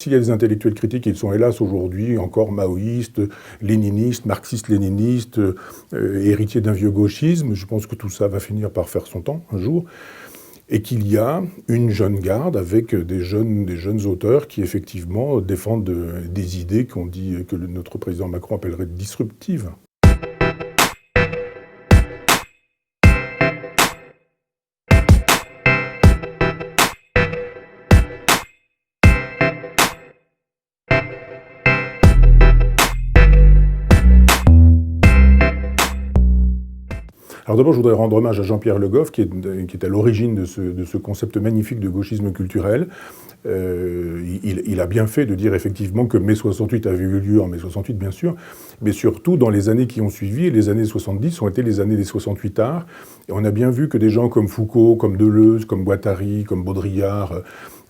s'il y a des intellectuels critiques, ils sont hélas aujourd'hui encore maoïstes, léninistes, marxistes-léninistes, héritiers d'un vieux gauchisme. Je pense que tout ça va finir par faire son temps un jour. Et qu'il y a une jeune garde avec des jeunes auteurs qui effectivement défendent des idées que notre président Macron appellerait disruptives. Alors d'abord, je voudrais rendre hommage à Jean-Pierre Le Goff, qui est à l'origine de ce concept magnifique de gauchisme culturel. Il a bien fait de dire effectivement que mai 68 avait eu lieu en mai 68, bien sûr, mais surtout dans les années qui ont suivi, les années 70 ont été les années des 68 arts. Et on a bien vu que des gens comme Foucault, comme Deleuze, comme Guattari, comme Baudrillard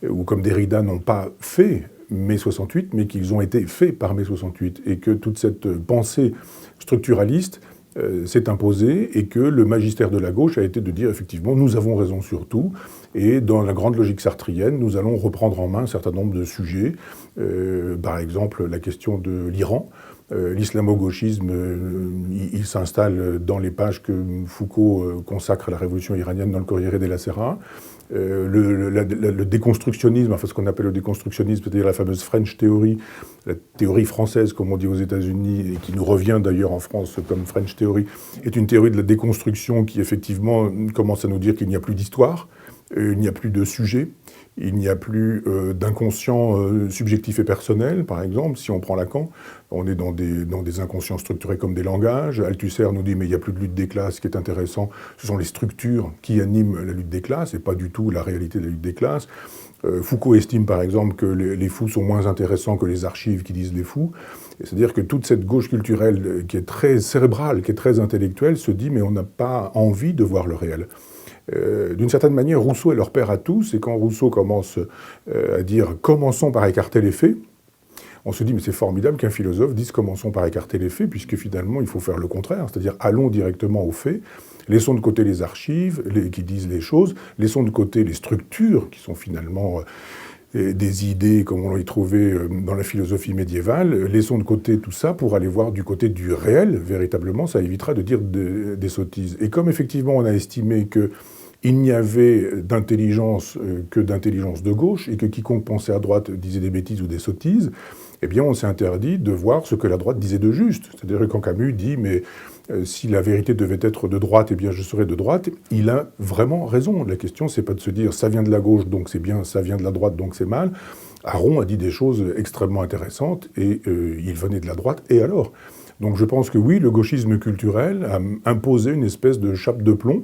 ou comme Derrida n'ont pas fait mai 68, mais qu'ils ont été faits par mai 68. Et que toute cette pensée structuraliste s'est imposé et que le magistère de la gauche a été de dire effectivement nous avons raison sur tout et dans la grande logique sartrienne nous allons reprendre en main un certain nombre de sujets, par exemple la question de l'Iran. L'islamo-gauchisme, il s'installe dans les pages que Foucault consacre à la révolution iranienne dans le Corriere della Sera. Le déconstructionnisme, enfin ce qu'on appelle le déconstructionnisme, c'est-à-dire la fameuse French Theory, la théorie française comme on dit aux États-Unis, et qui nous revient d'ailleurs en France comme French Theory, est une théorie de la déconstruction qui effectivement commence à nous dire qu'il n'y a plus d'histoire, il n'y a plus de sujet, il n'y a plus d'inconscient subjectif et personnel, par exemple. Si on prend Lacan, on est dans des inconscients structurés comme des langages. Althusser nous dit mais il n'y a plus de lutte des classes. Ce qui est intéressant, ce sont les structures qui animent la lutte des classes et pas du tout la réalité de la lutte des classes. Foucault estime par exemple que les fous sont moins intéressants que les archives qui disent les fous. C'est-à-dire que toute cette gauche culturelle qui est très cérébrale, qui est très intellectuelle, se dit mais on n'a pas envie de voir le réel. D'une certaine manière, Rousseau est leur père à tous, et quand Rousseau commence à dire « commençons par écarter les faits », on se dit « mais c'est formidable qu'un philosophe dise « commençons par écarter les faits », puisque finalement il faut faire le contraire, c'est-à-dire allons directement aux faits, laissons de côté les archives qui disent les choses, laissons de côté les structures qui sont finalement des idées comme on l'a trouvé dans la philosophie médiévale, laissons de côté tout ça pour aller voir du côté du réel, véritablement, ça évitera de dire des sottises. Et comme effectivement on a estimé qu'il n'y avait d'intelligence que d'intelligence de gauche, et que quiconque pensait à droite disait des bêtises ou des sottises, eh bien on s'est interdit de voir ce que la droite disait de juste. C'est-à-dire que quand Camus dit « mais si la vérité devait être de droite, eh bien je serais de droite », il a vraiment raison. La question, c'est pas de se dire « ça vient de la gauche, donc c'est bien, ça vient de la droite, donc c'est mal ». Aron a dit des choses extrêmement intéressantes, et il venait de la droite, et alors ? Donc je pense que oui, le gauchisme culturel a imposé une espèce de chape de plomb,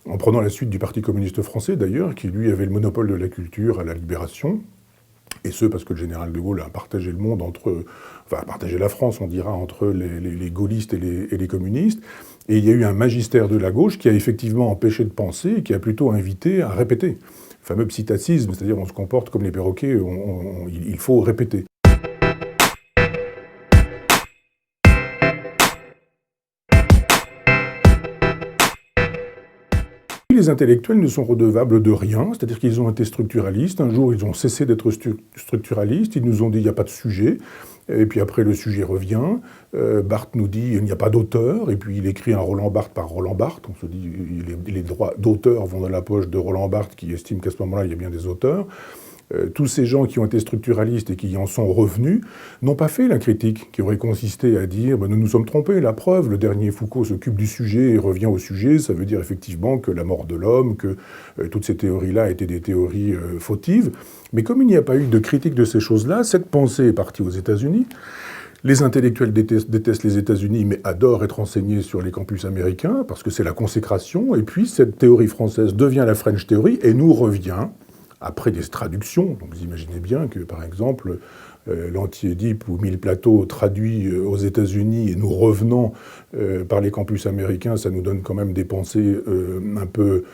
en prenant la suite du Parti communiste français d'ailleurs, qui lui avait le monopole de la culture à la Libération, et ce parce que le général de Gaulle a partagé le monde a partagé la France, on dira, entre les gaullistes et les communistes, et il y a eu un magistère de la gauche qui a effectivement empêché de penser, et qui a plutôt invité à répéter. Le fameux psittacisme, c'est-à-dire on se comporte comme les perroquets, il faut répéter. Les intellectuels ne sont redevables de rien, c'est-à-dire qu'ils ont été structuralistes. Un jour, ils ont cessé d'être structuralistes, ils nous ont dit « il n'y a pas de sujet », et puis après le sujet revient. Barthes nous dit « il n'y a pas d'auteur », et puis il écrit un Roland Barthes par Roland Barthes. On se dit « les droits d'auteur vont dans la poche de Roland Barthes qui estime qu'à ce moment-là, il y a bien des auteurs ». Tous ces gens qui ont été structuralistes et qui en sont revenus n'ont pas fait la critique qui aurait consisté à dire nous nous sommes trompés, la preuve, le dernier Foucault s'occupe du sujet et revient au sujet, ça veut dire effectivement que la mort de l'homme, que toutes ces théories-là étaient des théories fautives. Mais comme il n'y a pas eu de critique de ces choses-là, cette pensée est partie aux États-Unis. Les intellectuels détestent les États-Unis, mais adorent être enseignés sur les campus américains, parce que c'est la consécration, et puis cette théorie française devient la French Theory, et nous revient après des traductions. Donc vous imaginez bien que, par exemple, l'Anti-Édipe ou Mille plateaux traduits aux États-Unis et nous revenant par les campus américains, ça nous donne quand même des pensées un peu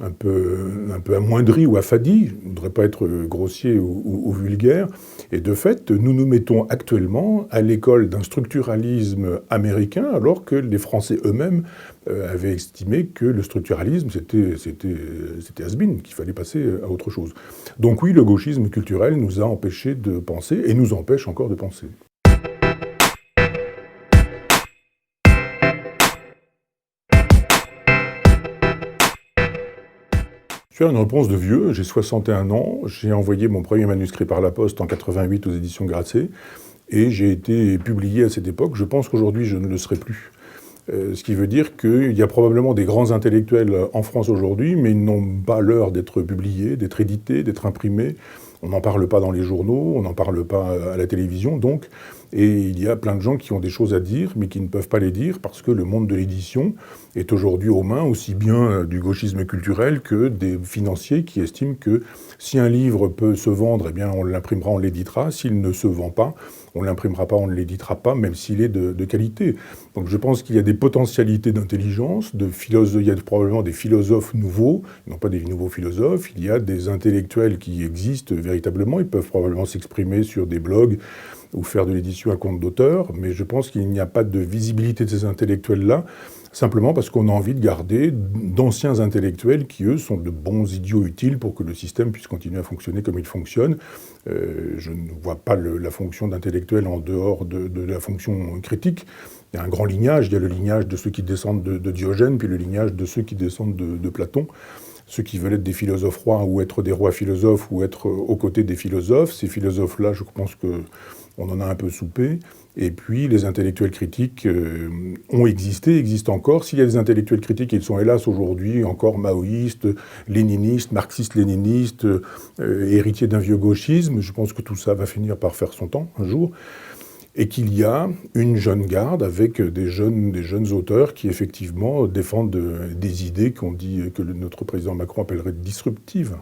un peu amoindri ou affadi, je ne voudrais pas être grossier ou vulgaire, et de fait, nous nous mettons actuellement à l'école d'un structuralisme américain, alors que les Français eux-mêmes avaient estimé que le structuralisme, c'était has-been, qu'il fallait passer à autre chose. Donc oui, le gauchisme culturel nous a empêchés de penser, et nous empêche encore de penser. Je suis une réponse de vieux, j'ai 61 ans, j'ai envoyé mon premier manuscrit par la poste en 88 aux éditions Grasset, et j'ai été publié à cette époque. Je pense qu'aujourd'hui je ne le serai plus. Ce qui veut dire qu'il y a probablement des grands intellectuels en France aujourd'hui, mais ils n'ont pas l'heure d'être publiés, d'être édités, d'être imprimés. On n'en parle pas dans les journaux, on n'en parle pas à la télévision, donc. Et il y a plein de gens qui ont des choses à dire, mais qui ne peuvent pas les dire parce que le monde de l'édition est aujourd'hui aux mains aussi bien du gauchisme culturel que des financiers qui estiment que si un livre peut se vendre, eh bien on l'imprimera, on l'éditera. S'il ne se vend pas, on ne l'imprimera pas, on ne l'éditera pas, même s'il est de qualité. Donc je pense qu'il y a des potentialités d'intelligence, il y a probablement des philosophes nouveaux, non pas des nouveaux philosophes, il y a des intellectuels qui existent véritablement, ils peuvent probablement s'exprimer sur des blogs ou faire de l'édition à compte d'auteur, mais je pense qu'il n'y a pas de visibilité de ces intellectuels-là, simplement parce qu'on a envie de garder d'anciens intellectuels qui, eux, sont de bons idiots utiles pour que le système puisse continuer à fonctionner comme il fonctionne. Je ne vois pas la fonction d'intellectuel en dehors de la fonction critique. Il y a un grand lignage, il y a le lignage de ceux qui descendent de Diogène, puis le lignage de ceux qui descendent de Platon. Ceux qui veulent être des philosophes rois ou être des rois philosophes ou être aux côtés des philosophes, ces philosophes-là, je pense qu'on en a un peu soupé. Et puis les intellectuels critiques ont existé, existent encore. S'il y a des intellectuels critiques, ils sont hélas aujourd'hui encore maoïstes, léninistes, marxistes-léninistes, héritiers d'un vieux gauchisme. Je pense que tout ça va finir par faire son temps un jour. Et qu'il y a une jeune garde avec des jeunes auteurs qui effectivement défendent des idées que notre président Macron appellerait disruptives.